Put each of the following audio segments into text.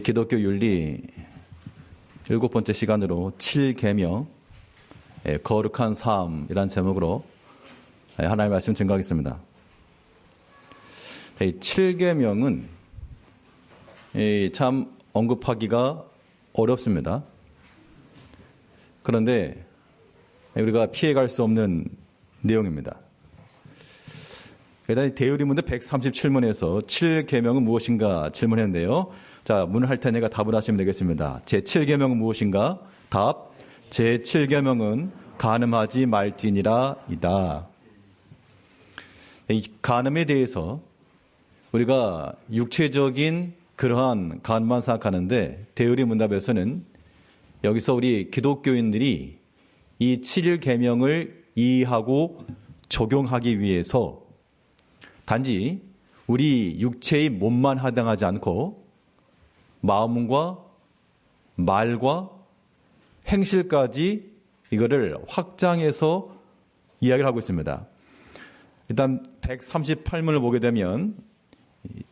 기독교 윤리 7번째 시간으로 7계명 거룩한 삶이라는 제목으로 하나님의 말씀 증거하겠습니다. 이 7계명은 참 언급하기가 어렵습니다. 그런데 우리가 피해갈 수 없는 내용입니다. 일단 대의문답 137문에서 7계명은 무엇인가 질문했는데요. 자, 문을 할 테니까 답을 하시면 되겠습니다. 제7계명은 무엇인가? 답. 제7계명은 간음하지 말지니라 이다. 이 간음에 대해서 우리가 육체적인 그러한 간음만 생각하는데 대의문답에서는 여기서 우리 기독교인들이 이 7계명을 이해하고 적용하기 위해서 단지 우리 육체의 몸만 하당하지 않고 마음과 말과 행실까지 이거를 확장해서 이야기를 하고 있습니다. 일단 138문을 보게 되면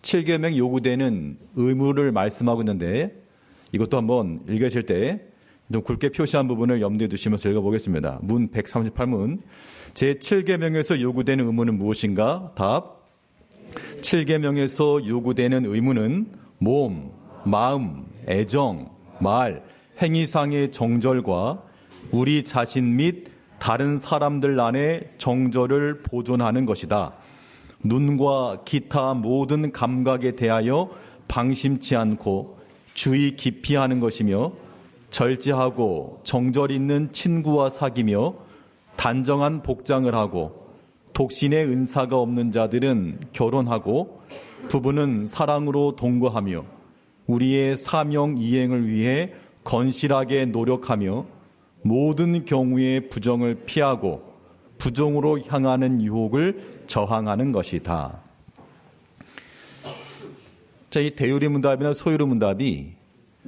7계명 요구되는 의무를 말씀하고 있는데 이것도 한번 읽으실 때 좀 굵게 표시한 부분을 염두에 두시면서 읽어보겠습니다. 문 138문 제7계명에서 요구되는 의무는 무엇인가? 답. 7계명에서 요구되는 의무는 몸, 마음, 애정, 말, 행위상의 정절과 우리 자신 및 다른 사람들 안에 정절을 보존하는 것이다. 눈과 기타 모든 감각에 대하여 방심치 않고 주의 깊이 하는 것이며 절제하고 정절 있는 친구와 사귀며 단정한 복장을 하고 독신의 은사가 없는 자들은 결혼하고 부부는 사랑으로 동거하며 우리의 사명 이행을 위해 건실하게 노력하며 모든 경우에 부정을 피하고 부정으로 향하는 유혹을 저항하는 것이다. 자, 이 대유리문답이나 소유리문답이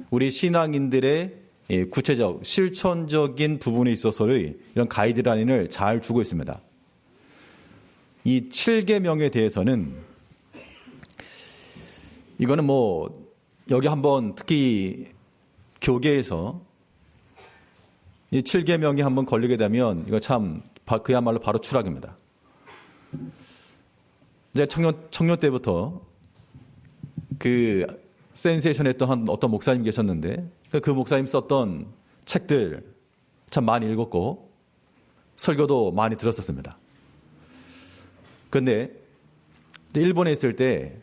우리 신앙인들의 구체적 실천적인 부분에 있어서의 이런 가이드라인을 잘 주고 있습니다. 이 7계명에 대해서는 이거는 여기 한번 특히 교계에서 이 7계명이 한번 걸리게 되면 이거 참 그야말로 바로 추락입니다. 이제 청년 때부터 그 센세이션 했던 어떤 목사님 계셨는데 그 목사님 썼던 책들 참 많이 읽었고 설교도 많이 들었었습니다. 그런데 일본에 있을 때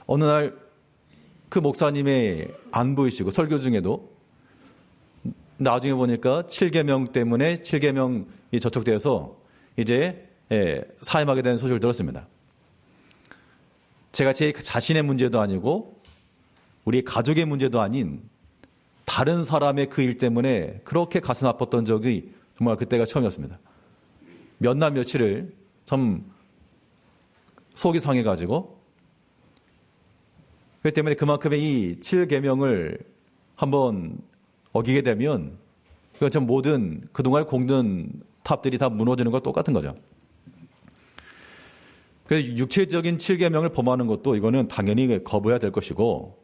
어느 날 그 목사님의 안 보이시고 설교 중에도 나중에 보니까 7계명 때문에 7계명이 저촉되어서 이제 사임하게 된 소식을 들었습니다. 제가 제 자신의 문제도 아니고 우리 가족의 문제도 아닌 다른 사람의 그 일 때문에 그렇게 가슴 아팠던 적이 정말 그때가 처음이었습니다. 몇 날 며칠을 참 속이 상해가지고 그렇기 때문에 그만큼의 이 7계명을 한번 어기게 되면 그건 전 모든 그동안 공든 탑들이 다 무너지는 거 똑같은 거죠. 그래서 육체적인 7계명을 범하는 것도 이거는 당연히 거부해야 될 것이고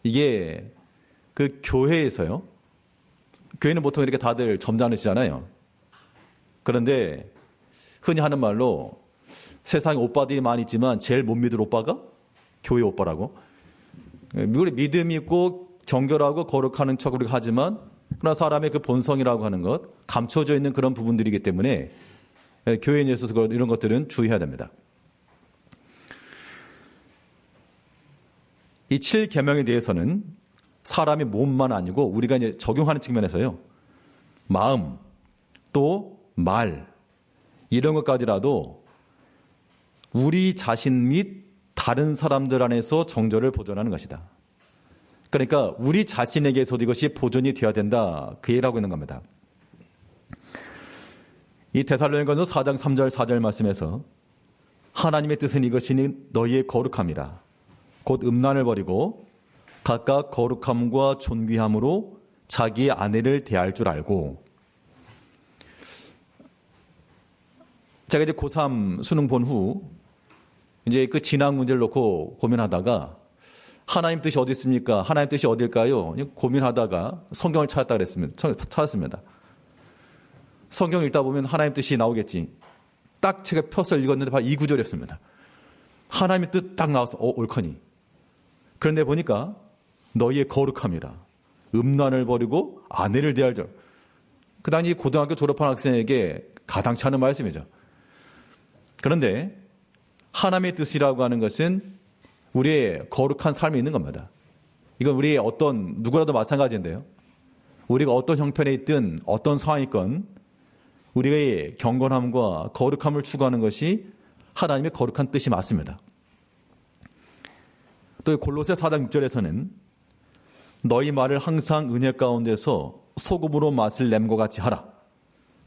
이게 그 교회에서요. 교회는 보통 이렇게 다들 점잖으시잖아요. 그런데 흔히 하는 말로 세상에 오빠들이 많이 있지만 제일 못 믿을 오빠가 교회 오빠라고. 우리 믿음이 있고 정결하고 거룩하는 척 우리가 하지만 그러나 사람의 그 본성이라고 하는 것 감춰져 있는 그런 부분들이기 때문에 교회에 있어서 이런 것들은 주의해야 됩니다. 이 7계명에 대해서는 사람의 몸만 아니고 우리가 이제 적용하는 측면에서요. 마음 또 말 이런 것까지라도 우리 자신 및 다른 사람들 안에서 정절을 보존하는 것이다. 그러니까 우리 자신에게서도 이것이 보존이 되어야 된다. 그 얘기를 하고 있는 겁니다. 이 데살로니가서 4장 3절 4절 말씀에서 하나님의 뜻은 이것이니 너희의 거룩함이라. 곧 음란을 버리고 각각 거룩함과 존귀함으로 자기의 아내를 대할 줄 알고. 제가 이제 고3 수능 본 후 이제 그 진학 문제를 놓고 고민하다가 하나님 뜻이 어디 있습니까? 하나님 뜻이 어딜까요? 고민하다가 성경을 찾았습니다. 성경 읽다 보면 하나님 뜻이 나오겠지. 딱 제가 펴서 읽었는데 바로 이 구절이었습니다. 하나님의 뜻 딱 나와서 옳거니. 그런데 보니까 너희의 거룩함이라. 음란을 버리고 아내를 대할 줄. 그 당시 고등학교 졸업한 학생에게 가당치 않은 말씀이죠. 그런데 하나님의 뜻이라고 하는 것은 우리의 거룩한 삶이 있는 겁니다. 이건 우리의 어떤 누구라도 마찬가지인데요. 우리가 어떤 형편에 있든 어떤 상황이 있건 우리의 경건함과 거룩함을 추구하는 것이 하나님의 거룩한 뜻이 맞습니다. 또 골로새 4장 6절에서는 너희 말을 항상 은혜 가운데서 소금으로 맛을 냄과 같이 하라.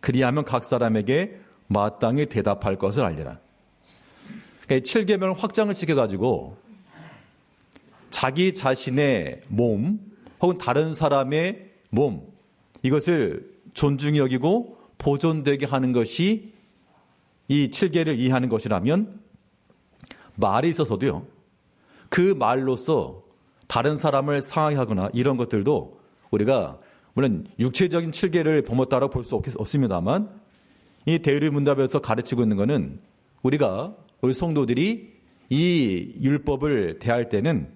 그리하면 각 사람에게 마땅히 대답할 것을 알리라. 7계명을 확장을 시켜가지고 자기 자신의 몸 혹은 다른 사람의 몸 이것을 존중히 여기고 보존되게 하는 것이 이 7계를 이해하는 것이라면 말이 있어서도요. 그 말로서 다른 사람을 상하게 하거나 이런 것들도 우리가 물론 육체적인 7계를 범했다라고 볼 수 없습니다만 이 대의문답에서 가르치고 있는 것은 우리 성도들이 이 율법을 대할 때는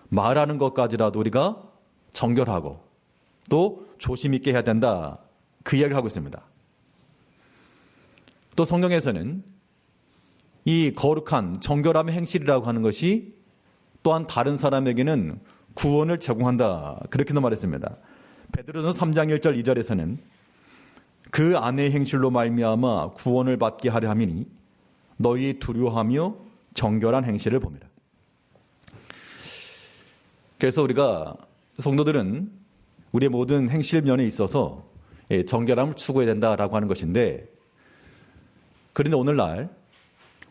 말하는 것까지라도 우리가 정결하고 또 조심 있게 해야 된다. 그 이야기를 하고 있습니다. 또 성경에서는 이 거룩한 정결함의 행실이라고 하는 것이 또한 다른 사람에게는 구원을 제공한다. 그렇게도 말했습니다. 베드로전서 3장 1절 2절에서는 그 아내의 행실로 말미암아 구원을 받게 하려 함이니 너희 두려워하며 정결한 행실을 봅니다. 그래서 우리가 성도들은 우리의 모든 행실 면에 있어서 정결함을 추구해야 된다라고 하는 것인데 그런데 오늘날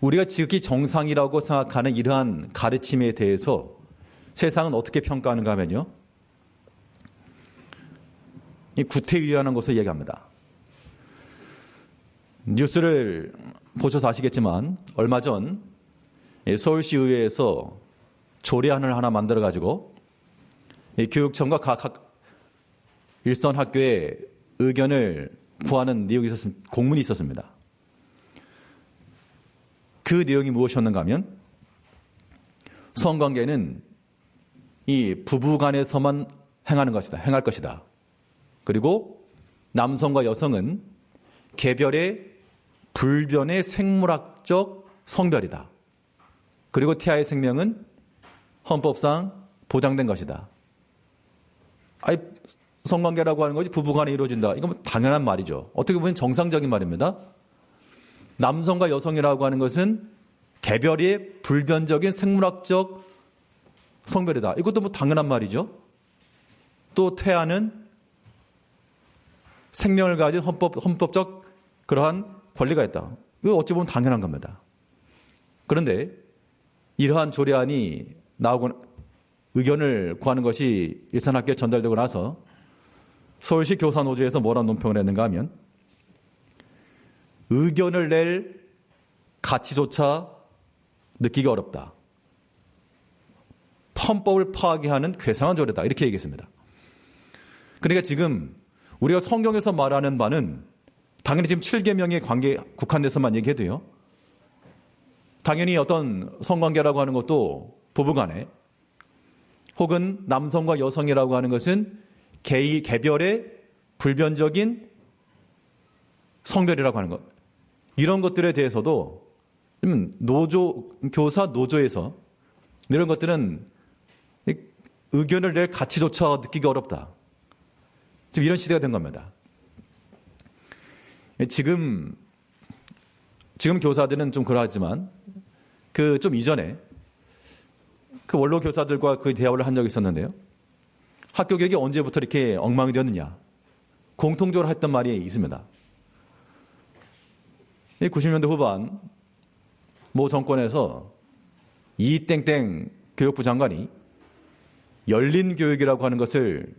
우리가 지극히 정상이라고 생각하는 이러한 가르침에 대해서 세상은 어떻게 평가하는가 하면요. 이 구태의연한 것을 얘기합니다. 뉴스를 보셔서 아시겠지만 얼마 전 서울시의회에서 조례안을 하나 만들어가지고 교육청과 각 일선 학교의 의견을 구하는 내용이 공문이 있었습니다. 그 내용이 무엇이었는가 하면 성관계는 이 부부 간에서만 행할 것이다. 그리고 남성과 여성은 개별의 불변의 생물학적 성별이다. 그리고 태아의 생명은 헌법상 보장된 것이다. 성관계라고 하는 것이 부부 간에 이루어진다. 이건 당연한 말이죠. 어떻게 보면 정상적인 말입니다. 남성과 여성이라고 하는 것은 개별의 불변적인 생물학적 성별이다. 이것도 뭐 당연한 말이죠. 또 태아는 생명을 가진 헌법적 그러한 권리가 있다. 이거 어찌 보면 당연한 겁니다. 그런데 이러한 조례안이 나오고 의견을 구하는 것이 일선학교에 전달되고 나서 서울시 교사노조에서 뭐라는 논평을 했는가 하면 의견을 낼 가치조차 느끼기 어렵다. 헌법을 파괴하는 괴상한 조례다. 이렇게 얘기했습니다. 그러니까 지금 우리가 성경에서 말하는 바는 당연히 지금 7계명의 관계에 국한돼서만 얘기해도요. 당연히 어떤 성관계라고 하는 것도 부부간에 혹은 남성과 여성이라고 하는 것은 개별의 불변적인 성별이라고 하는 것. 이런 것들에 대해서도 교사 노조에서 이런 것들은 의견을 낼 가치조차 느끼기 어렵다. 지금 이런 시대가 된 겁니다. 지금 교사들은 좀 그러하지만 좀 이전에 원로 교사들과 대화를 한 적이 있었는데요. 학교 교육이 언제부터 이렇게 엉망이 되었느냐. 공통적으로 했던 말이 있습니다. 90년대 후반 모 정권에서 이땡땡 교육부 장관이 열린 교육이라고 하는 것을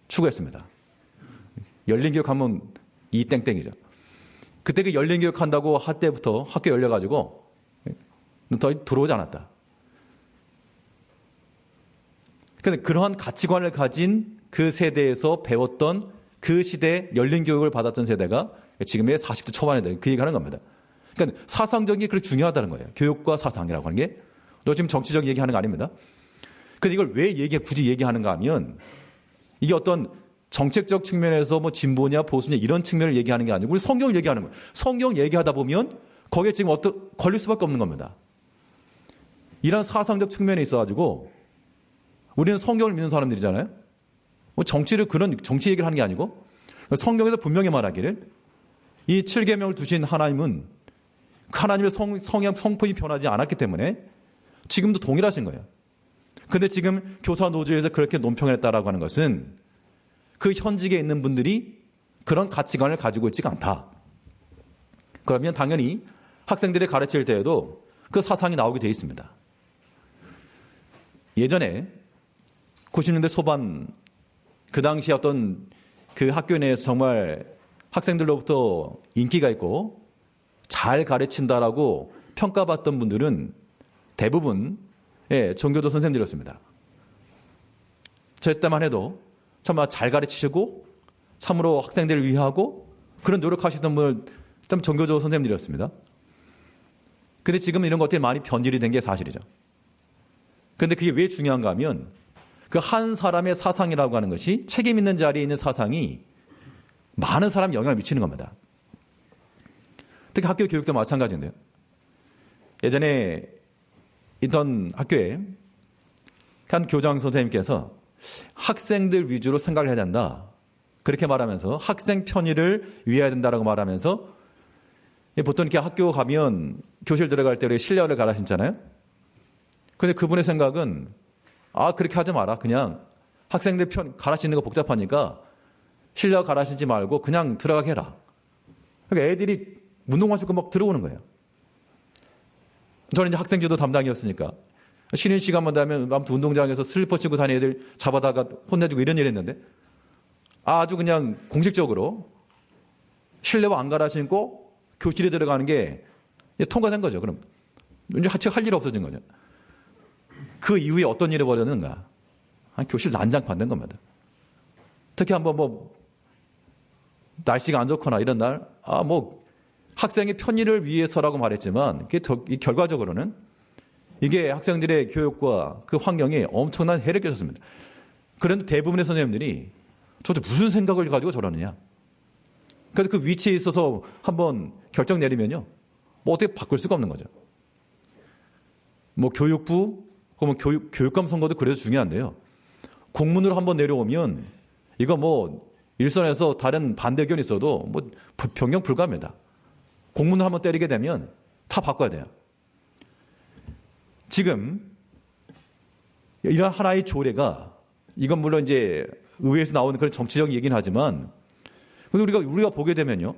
추구했습니다. 열린 교육하면 이땡땡이죠. 그때 그 열린 교육한다고 할 때부터 학교 열려가지고 더 들어오지 않았다. 근데 그러한 가치관을 가진 그 세대에서 배웠던 그 시대에 열린 교육을 받았던 세대가 지금의 40대 초반에 그 얘기하는 겁니다. 그러니까 사상적인 게 그렇게 중요하다는 거예요. 교육과 사상이라고 하는 게. 너 지금 정치적 얘기하는 거 아닙니다. 근데 이걸 왜 굳이 얘기하는가 하면 이게 어떤 정책적 측면에서 뭐 진보냐 보수냐 이런 측면을 얘기하는 게 아니고 우리 성경을 얘기하는 거예요. 성경 얘기하다 보면 거기에 지금 걸릴 수밖에 없는 겁니다. 이런 사상적 측면에 있어가지고 우리는 성경을 믿는 사람들이잖아요. 뭐 정치를 그런 정치 얘기를 하는 게 아니고 성경에서 분명히 말하기를 이 7계명을 두신 하나님은 하나님의 성향 성품이 변하지 않았기 때문에 지금도 동일하신 거예요. 근데 지금 교사 노조에서 그렇게 논평을 했다라고 하는 것은 그 현직에 있는 분들이 그런 가치관을 가지고 있지가 않다. 그러면 당연히 학생들이 가르칠 때에도 그 사상이 나오게 되어 있습니다. 예전에 90년대 초반 그 당시 어떤 그 학교 내에서 정말 학생들로부터 인기가 있고 잘 가르친다라고 평가받던 분들은 대부분 종교도 선생님들이었습니다. 저 때만 해도 정말 잘 가르치시고 참으로 학생들을 위하고 그런 노력하시던 분을 참 종교도 선생님들이었습니다. 그런데 지금 이런 것들이 많이 변질이 된 게 사실이죠. 그런데 그게 왜 중요한가 하면 그 한 사람의 사상이라고 하는 것이 책임 있는 자리에 있는 사상이 많은 사람에 영향을 미치는 겁니다. 특히 학교 교육도 마찬가지인데요. 예전에 있던 학교에 한 교장 선생님께서 학생들 위주로 생각을 해야 된다. 그렇게 말하면서 학생 편의를 위해야 된다라고 말하면서 보통 이렇게 학교 가면 교실 들어갈 때 우리 실내화를 갈아 신잖아요. 근데 그분의 생각은 그렇게 하지 마라. 그냥 학생들 갈아 신는 거 복잡하니까 실내화 갈아 신지 말고 그냥 들어가게 해라. 그러니까 애들이 운동화 신고 막 들어오는 거예요. 저는 이제 학생지도 담당이었으니까 쉬는 시간만 되면 아무튼 운동장에서 슬리퍼 신고 다니는 애들 잡아다가 혼내주고 이런 일 했는데 아주 그냥 공식적으로 실내화 안 갈아 신고 교실에 들어가는 게 통과된 거죠. 그럼 이제 할 일 없어진 거죠. 그 이후에 어떤 일이 벌어졌는가? 교실 난장판 된 겁니다. 특히 한번 날씨가 안 좋거나 이런 날, 학생의 편의를 위해서라고 말했지만, 결과적으로는 이게 학생들의 교육과 그 환경에 엄청난 해를 끼쳤습니다. 그런데 대부분의 선생님들이 도대체 무슨 생각을 가지고 저러느냐. 그래서 그 위치에 있어서 한번 결정 내리면요. 어떻게 바꿀 수가 없는 거죠. 교육부, 그러면 교육감 선거도 그래도 중요한데요. 공문으로 한번 내려오면 이거 일선에서 다른 반대 의견이 있어도 변경 불가합니다. 공문을 한번 때리게 되면 다 바꿔야 돼요. 지금 이런 하나의 조례가 이건 물론 이제 의회에서 나오는 그런 정치적인 얘기는 하지만 근데 우리가 보게 되면요.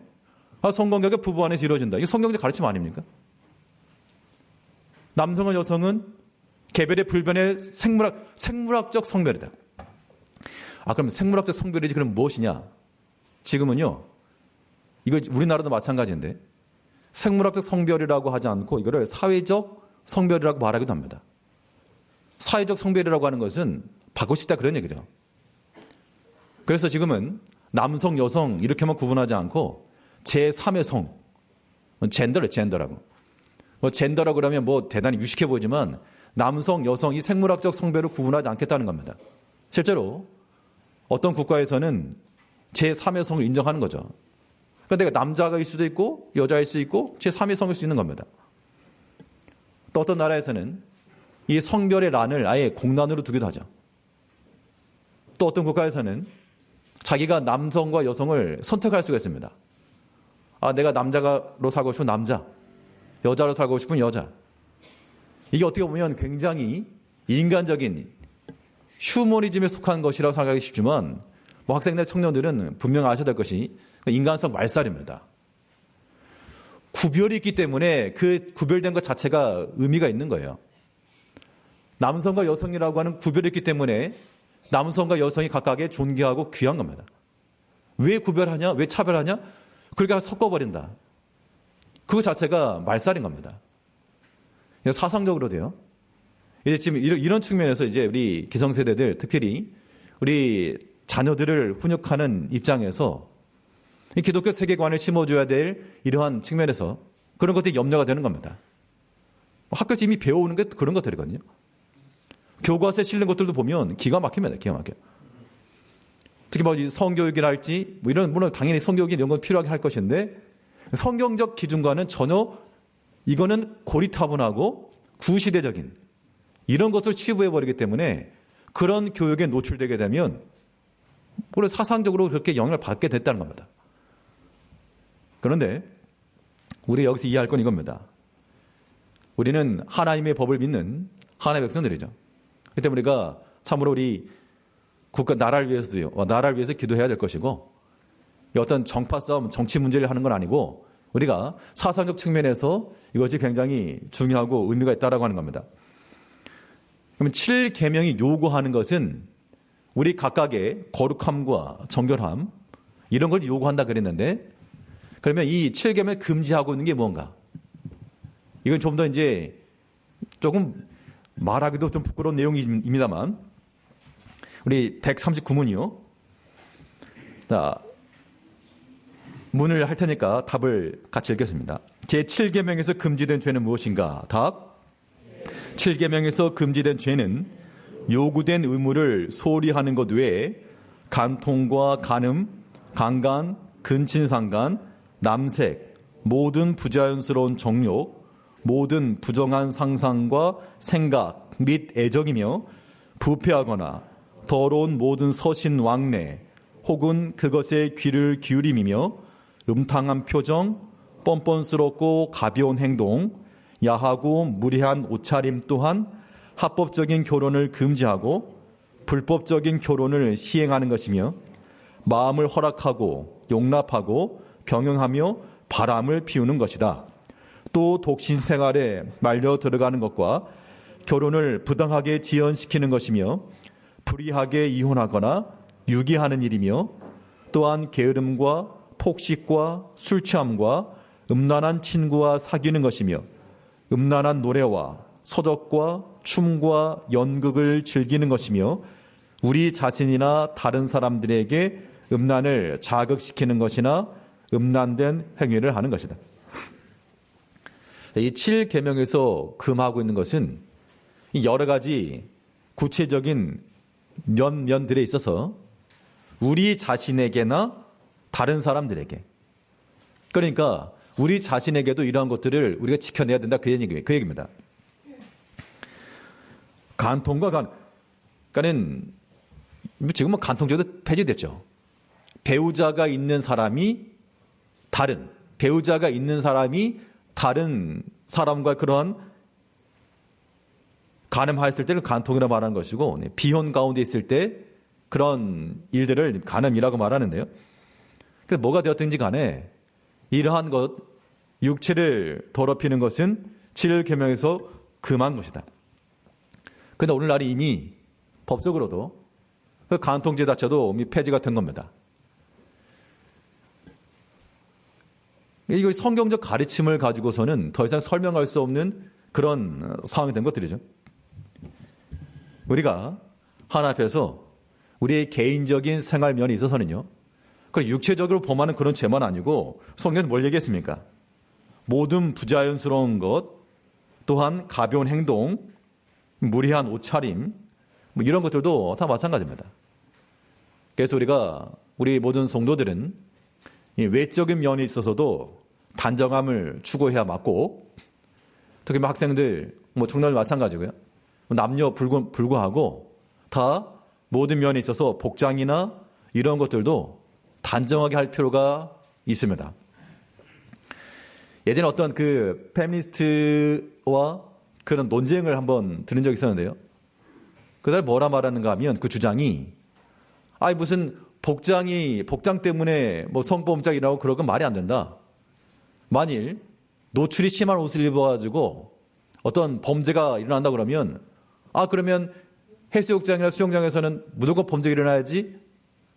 성관계가 부부 안에서 이루어진다. 이게 성경적 가르침 아닙니까? 남성과 여성은 개별의 불변의 생물학적 성별이다. 그럼 생물학적 성별이 그럼 무엇이냐? 지금은요. 이거 우리나라도 마찬가지인데 생물학적 성별이라고 하지 않고 이거를 사회적 성별이라고 말하기도 합니다. 사회적 성별이라고 하는 것은 바꿀 수 있다 그런 얘기죠. 그래서 지금은 남성, 여성 이렇게만 구분하지 않고 제3의 성, 젠더라고. 젠더라고 그러면 대단히 유식해 보이지만 남성, 여성 이 생물학적 성별을 구분하지 않겠다는 겁니다. 실제로 어떤 국가에서는 제3의 성을 인정하는 거죠. 그러니까 내가 남자일 수도 있고 여자일 수 있고 제3의 성일 수 있는 겁니다. 또 어떤 나라에서는 이 성별의 란을 아예 공란으로 두기도 하죠. 또 어떤 국가에서는 자기가 남성과 여성을 선택할 수가 있습니다. 내가 남자로 살고 싶으면 남자, 여자로 살고 싶으면 여자. 이게 어떻게 보면 굉장히 인간적인 휴머니즘에 속한 것이라고 생각하기 쉽지만 학생들 청년들은 분명 아셔야 될 것이 인간성 말살입니다. 구별이 있기 때문에 그 구별된 것 자체가 의미가 있는 거예요. 남성과 여성이라고 하는 구별이 있기 때문에 남성과 여성이 각각의 존귀하고 귀한 겁니다. 왜 구별하냐? 왜 차별하냐? 그렇게 섞어버린다. 그거 자체가 말살인 겁니다. 사상적으로도요. 이제 지금 이런 측면에서 이제 우리 기성세대들, 특별히 우리 자녀들을 훈육하는 입장에서 이 기독교 세계관을 심어줘야 될 이러한 측면에서 그런 것들이 염려가 되는 겁니다. 학교에서 이미 배워오는 게 그런 것들이거든요. 교과서에 실린 것들도 보면 기가 막힙니다. 기가 막혀요. 특히 뭐 성교육이랄지 뭐 이런, 물론 당연히 성교육이 이런 건 필요하게 할 것인데 성경적 기준과는 전혀 이거는 고리타분하고 구시대적인 이런 것을 치부해버리기 때문에 그런 교육에 노출되게 되면 물론 사상적으로 그렇게 영향을 받게 됐다는 겁니다. 그런데 우리 여기서 이해할 건 이겁니다. 우리는 하나님의 법을 믿는 하나님의 백성들이죠. 그때 우리가 참으로 우리 국가 나라를 위해서도요. 나라를 위해서 기도해야 될 것이고 어떤 정파 싸움, 정치 문제를 하는 건 아니고 우리가 사상적 측면에서 이것이 굉장히 중요하고 의미가 있다라고 하는 겁니다. 그러면 7계명이 요구하는 것은 우리 각각의 거룩함과 정결함 이런 걸 요구한다 그랬는데 그러면 이 7계명을 금지하고 있는 게 뭔가? 이건 좀 더 이제 조금 말하기도 좀 부끄러운 내용입니다만 우리 139문이요. 자, 문을 할 테니까 답을 같이 읽겠습니다. 제7계명에서 금지된 죄는 무엇인가? 답. 7계명에서 금지된 죄는 요구된 의무를 소홀히 하는 것 외에 간통과 간음, 강간, 근친상간, 남색, 모든 부자연스러운 정욕, 모든 부정한 상상과 생각 및 애정이며 부패하거나 더러운 모든 서신 왕래 혹은 그것에 귀를 기울임이며 음탕한 표정, 뻔뻔스럽고 가벼운 행동, 야하고 무례한 옷차림 또한 합법적인 결혼을 금지하고 불법적인 결혼을 시행하는 것이며 마음을 허락하고 용납하고 경영하며 바람을 피우는 것이다. 또 독신 생활에 말려 들어가는 것과 결혼을 부당하게 지연시키는 것이며 불의하게 이혼하거나 유기하는 일이며 또한 게으름과 폭식과 술 취함과 음란한 친구와 사귀는 것이며 음란한 노래와 서적과 춤과 연극을 즐기는 것이며 우리 자신이나 다른 사람들에게 음란을 자극시키는 것이나 음란된 행위를 하는 것이다. 이 7계명에서 금하고 있는 것은 여러 가지 구체적인 면들에 있어서 우리 자신에게나 다른 사람들에게 그러니까 우리 자신에게도 이러한 것들을 우리가 지켜내야 된다 그 얘기입니다. 간통과 그러니까는 지금은 간통죄도 폐지됐죠. 배우자가 있는 사람이 다른 사람과 그러한 간음하였을 때를 간통이라고 말하는 것이고 비혼 가운데 있을 때 그런 일들을 간음이라고 말하는데요. 그래서 뭐가 되었든지 간에 이러한 것, 육체를 더럽히는 것은 7계명에서 금한 것이다. 그런데 오늘날 이미 법적으로도 그 간통죄 자체도 이미 폐지가 된 겁니다. 이거 성경적 가르침을 가지고서는 더 이상 설명할 수 없는 그런 상황이 된 것들이죠. 우리가 하나님 앞에서 우리의 개인적인 생활면에 있어서는요. 그 육체적으로 범하는 그런 죄만 아니고 성경은 뭘 얘기했습니까? 모든 부자연스러운 것, 또한 가벼운 행동, 무례한 옷차림, 뭐 이런 것들도 다 마찬가지입니다. 그래서 우리 모든 성도들은 이 외적인 면에 있어서도 단정함을 추구해야 맞고, 특히 학생들, 청년들 마찬가지고요. 남녀 불구하고 다 모든 면에 있어서 복장이나 이런 것들도 단정하게 할 필요가 있습니다. 예전에 어떤 그 페미니스트와 그런 논쟁을 한번 들은 적이 있었는데요. 그날 뭐라 말하는가 하면 그 주장이 무슨 복장 때문에 성범죄이라고 그런 건 말이 안 된다. 만일 노출이 심한 옷을 입어가지고 어떤 범죄가 일어난다 그러면 그러면 해수욕장이나 수영장에서는 무조건 범죄가 일어나야지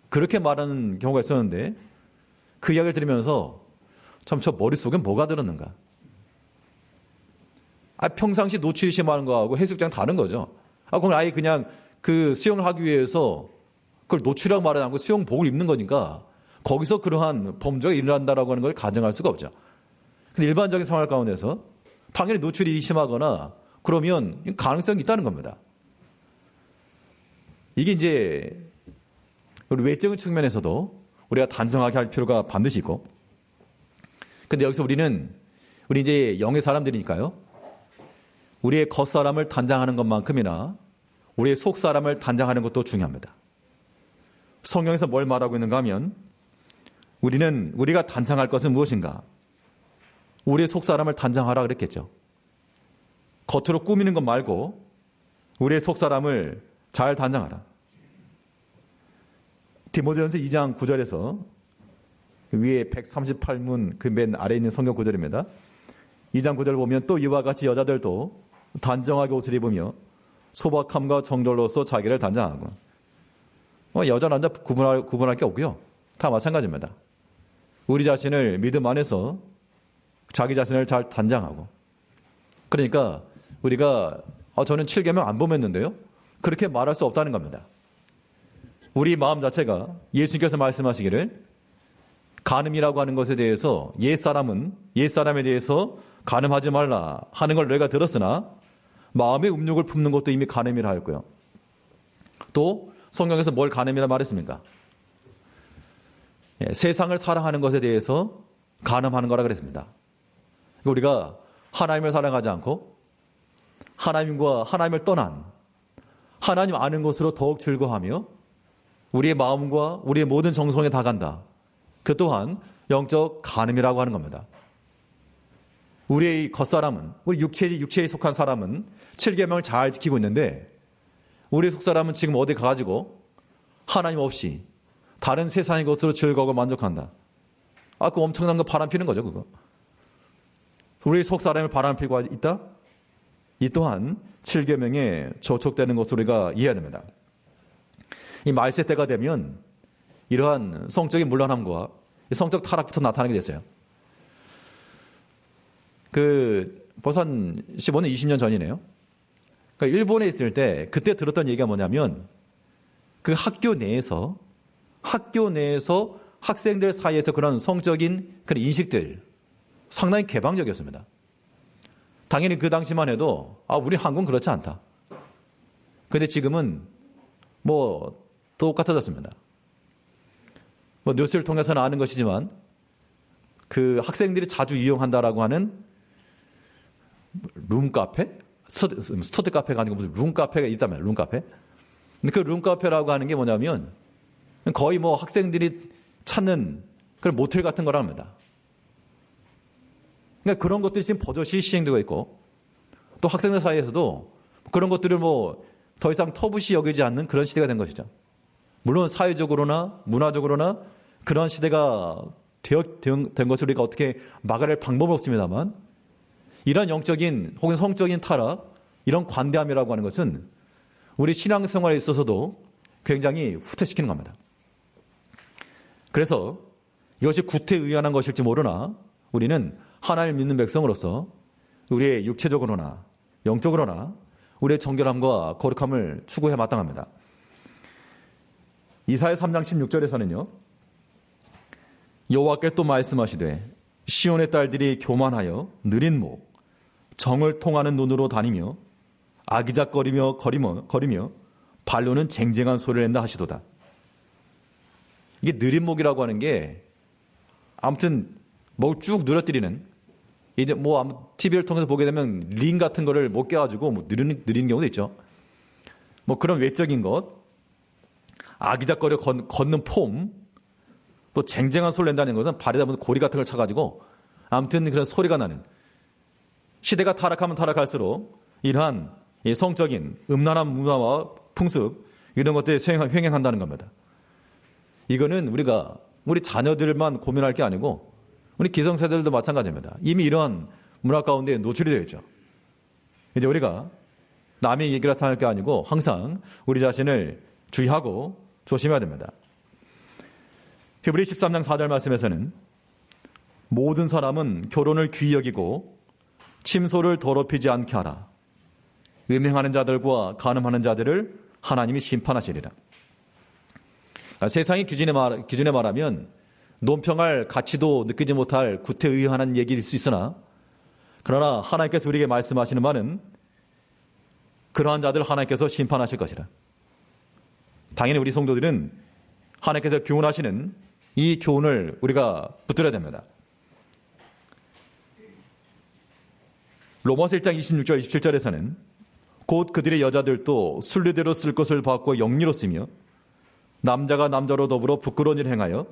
그렇게 말하는 경우가 있었는데 그 이야기를 들으면서 참 저 머릿속에 뭐가 들었는가. 평상시 노출이 심한 거하고 해수욕장 다른 거죠. 그건 아예 그냥 그 수영을 하기 위해서 그걸 노출이라고 말하지 않고 수영복을 입는 거니까 거기서 그러한 범죄가 일어난다라고 하는 걸 가정할 수가 없죠. 근데 일반적인 생활 가운데서 당연히 노출이 심하거나 그러면 가능성이 있다는 겁니다. 이게 이제 우리 외적인 측면에서도 우리가 단정하게 할 필요가 반드시 있고, 근데 여기서 우리 이제 영의 사람들이니까요. 우리의 겉사람을 단장하는 것만큼이나 우리의 속사람을 단장하는 것도 중요합니다. 성경에서 뭘 말하고 있는가 하면 우리가 단장할 것은 무엇인가? 우리의 속사람을 단장하라 그랬겠죠. 겉으로 꾸미는 것 말고 우리의 속사람을 잘 단장하라. 디모데전서 2장 9절에서 위에 138문 그 맨 아래에 있는 성경 구절입니다. 2장 9절 보면 또 이와 같이 여자들도 단정하게 옷을 입으며 소박함과 정돌로서 자기를 단장하고. 여자 남자 구분할 게 없고요. 다 마찬가지입니다. 우리 자신을 믿음 안에서 자기 자신을 잘 단장하고. 그러니까 우리가 저는 7계명 안 범했는데요. 그렇게 말할 수 없다는 겁니다. 우리 마음 자체가 예수님께서 말씀하시기를 간음이라고 하는 것에 대해서 옛사람에 대해서 간음하지 말라 하는 걸 내가 들었으나 마음의 음욕을 품는 것도 이미 간음이라 하였고요. 또 성경에서 뭘 간음이라 말했습니까? 세상을 사랑하는 것에 대해서 간음하는 거라 그랬습니다. 우리가 하나님을 사랑하지 않고 하나님을 떠난 하나님 아는 것으로 더욱 즐거워하며 우리의 마음과 우리의 모든 정성에 다 간다. 그 또한 영적 간음이라고 하는 겁니다. 우리의 겉사람은, 우리 육체에 속한 사람은 7계명을 잘 지키고 있는데 우리의 속사람은 지금 어디 가가지고 하나님 없이 다른 세상의 것으로 즐거워 만족한다. 그 엄청난 거 바람 피는 거죠, 그거. 우리의 속사람을 바람 피고 있다? 이 또한 7계명에 저촉되는 것으로 우리가 이해해야 됩니다. 이 말세 때가 되면 이러한 성적인 문란함과 성적 타락부터 나타나게 됐어요. 벌써 한 15년, 20년 전이네요. 그러니까 일본에 있을 때 그때 들었던 얘기가 뭐냐면 그 학교 내에서 학생들 사이에서 그런 성적인 그런 인식들 상당히 개방적이었습니다. 당연히 그 당시만 해도 우리 한국은 그렇지 않다. 그런데 지금은 똑같아졌습니다. 뉴스를 통해서는 아는 것이지만 그 학생들이 자주 이용한다라고 하는 룸카페? 스터디 카페가 아니고 무슨 룸카페가 있다면 룸카페? 근데 그 룸카페라고 하는 게 뭐냐면 거의 학생들이 찾는 그런 모텔 같은 거랍니다. 그러니까 그런 것들이 지금 버젓이 시행되고 있고 또 학생들 사이에서도 그런 것들을 더 이상 터부시 여기지 않는 그런 시대가 된 것이죠. 물론 사회적으로나 문화적으로나 그런 시대가 된 것을 우리가 어떻게 막아낼 방법은 없습니다만 이런 영적인 혹은 성적인 타락, 이런 관대함이라고 하는 것은 우리 신앙생활에 있어서도 굉장히 후퇴시키는 겁니다. 그래서 이것이 구태의연한 것일지 모르나 우리는 하나님을 믿는 백성으로서 우리의 육체적으로나 영적으로나 우리의 정결함과 거룩함을 추구해 마땅합니다. 이사야 3장 16절에서는요. 여호와께 또 말씀하시되 시온의 딸들이 교만하여 느린 목 정을 통하는 눈으로 다니며 아기작거리며 거리며 발로는 쟁쟁한 소리를 낸다 하시도다. 이게 느린 목이라고 하는 게 아무튼 쭉 늘어뜨리는 이제 TV를 통해서 보게 되면 링 같은 거를 못 껴가지고 느리는 경우도 있죠. 그런 외적인 것 아기작거려 걷는 폼, 또 쟁쟁한 소리를 낸다는 것은 발에다 무슨 고리 같은 걸 쳐가지고 아무튼 그런 소리가 나는 시대가 타락하면 타락할수록 이러한 성적인 음란한 문화와 풍습 이런 것들이 횡행한다는 겁니다. 이거는 우리 자녀들만 고민할 게 아니고 우리 기성세대들도 마찬가지입니다. 이미 이러한 문화 가운데 노출이 되어 있죠. 이제 우리가 남의 얘기를 할 게 아니고 항상 우리 자신을 주의하고 조심해야 됩니다. 히브리 13장 4절 말씀에서는 모든 사람은 결혼을 귀히 여기고 침소를 더럽히지 않게 하라. 음행하는 자들과 간음하는 자들을 하나님이 심판하시리라. 세상의 기준에 말하면 논평할 가치도 느끼지 못할 구태의연한 얘기일 수 있으나, 그러나 하나님께서 우리에게 말씀하시는 바는 그러한 자들을 하나님께서 심판하실 것이라. 당연히 우리 성도들은 하나님께서 교훈하시는 이 교훈을 우리가 붙들어야 됩니다. 로마서 1장 26절 27절에서는 곧 그들의 여자들도 순리대로 쓸 것을 받고 영리로 쓰며 남자가 남자로 더불어 부끄러운 일을 행하여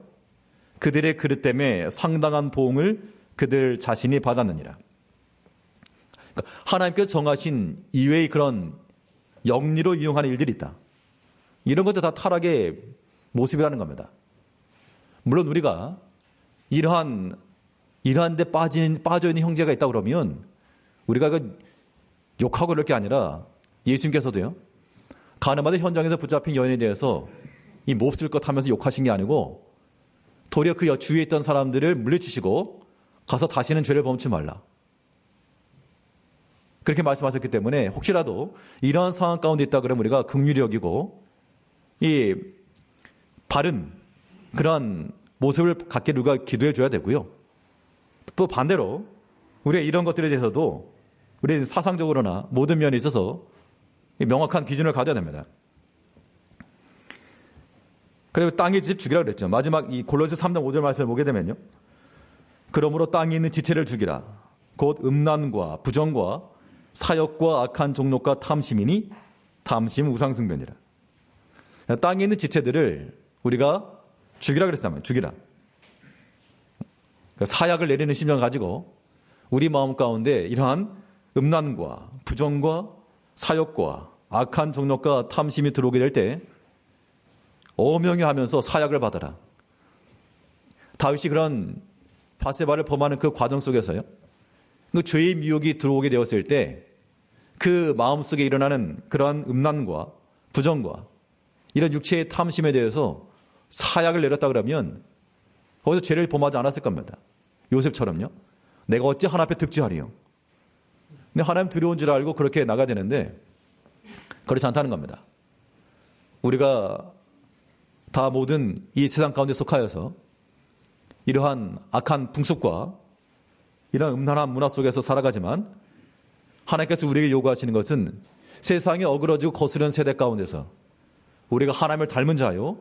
그들의 그릇 때문에 상당한 보응을 그들 자신이 받았느니라. 그러니까 하나님께서 정하신 이외의 그런 영리로 이용하는 일들이 있다. 이런 것도 다 타락의 모습이라는 겁니다. 물론 우리가 이러한 데 빠져 있는 형제가 있다 그러면 우리가 욕하고 그럴 게 아니라, 예수님께서도요, 가늠하던 현장에서 붙잡힌 여인에 대해서 이 몹쓸 것 하면서 욕하신 게 아니고 도리어 그 주위에 있던 사람들을 물리치시고 가서 다시는 죄를 범치 말라, 그렇게 말씀하셨기 때문에 혹시라도 이러한 상황 가운데 있다 그러면 우리가 긍휼히 여기고 이 바른 그런 모습을 갖게 우리가 기도해 줘야 되고요. 또 반대로 우리가 이런 것들에 대해서도 우리 사상적으로나 모든 면에 있어서 명확한 기준을 가져야 됩니다. 그리고 땅의 집 죽이라 그랬죠. 마지막 이 골로새 3장 5절 말씀을 보게 되면요, 그러므로 땅에 있는 지체를 죽이라. 곧 음란과 부정과 사역과 악한 종록과 탐심이니 탐심은 우상숭배니라. 땅에 있는 지체들을 우리가 죽이라 그랬다면 죽이라. 사약을 내리는 심정을 가지고 우리 마음 가운데 이러한 음란과 부정과 사역과 악한 종록과 탐심이 들어오게 될 때 어명히 하면서 사약을 받아라. 다윗이 그런 바세바를 범하는 그 과정 속에서요, 그 죄의 미혹이 들어오게 되었을 때 그 마음속에 일어나는 그러한 음란과 부정과 이런 육체의 탐심에 대해서 사약을 내렸다 그러면 거기서 죄를 범하지 않았을 겁니다. 요셉처럼요. 내가 어찌 하나님 앞에 득지하리요. 근데 하나님 두려운 줄 알고 그렇게 나가야 되는데 그렇지 않다는 겁니다. 우리가 다 모든 이 세상 가운데 속하여서 이러한 악한 풍습과 이런 음란한 문화 속에서 살아가지만 하나님께서 우리에게 요구하시는 것은 세상에 어그러지고 거스른 세대 가운데서 우리가 하나님을 닮은 자요,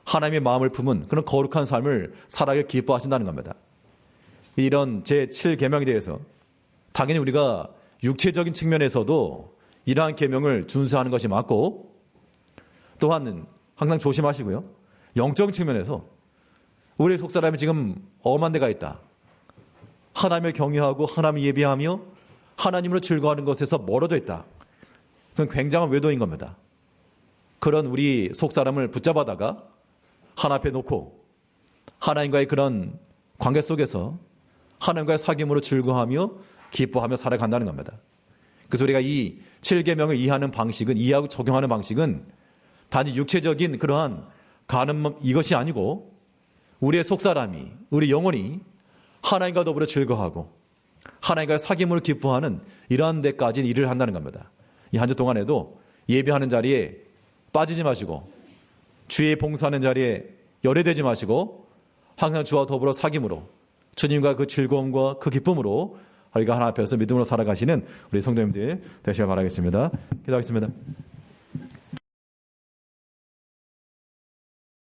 하나님의 마음을 품은 그런 거룩한 삶을 살아가길 기뻐하신다는 겁니다. 이런 제7계명에 대해서 당연히 우리가 육체적인 측면에서도 이러한 계명을 준수하는 것이 맞고, 또한 항상 조심하시고요, 영적인 측면에서 우리 속사람이 지금 엄한 데가 있다, 하나님을 경외하고 하나님을 예배하며 하나님으로 즐거워하는 것에서 멀어져 있다, 그건 굉장한 외도인 겁니다. 그런 우리 속사람을 붙잡아다가 하나님 앞에 놓고 하나님과의 그런 관계 속에서 하나님과의 사귐으로 즐거워하며 기뻐하며 살아간다는 겁니다. 그래서 우리가 이 7계명을 이해하는 방식은, 이해하고 적용하는 방식은 단지 육체적인 그러한 가늠 이것이 아니고 우리의 속사람이, 우리 영혼이 하나님과 더불어 즐거워하고 하나님과의 사귐을 기뻐하는 이러한 데까지 일을 한다는 겁니다. 이 한 주 동안에도 예배하는 자리에 빠지지 마시고 주의 봉사하는 자리에 열애되지 마시고 항상 주와 더불어 사귐으로 주님과 그 즐거움과 그 기쁨으로 우리가 하나님 앞에서 믿음으로 살아가시는 우리 성도님들 되시길 바라겠습니다. 기도하겠습니다.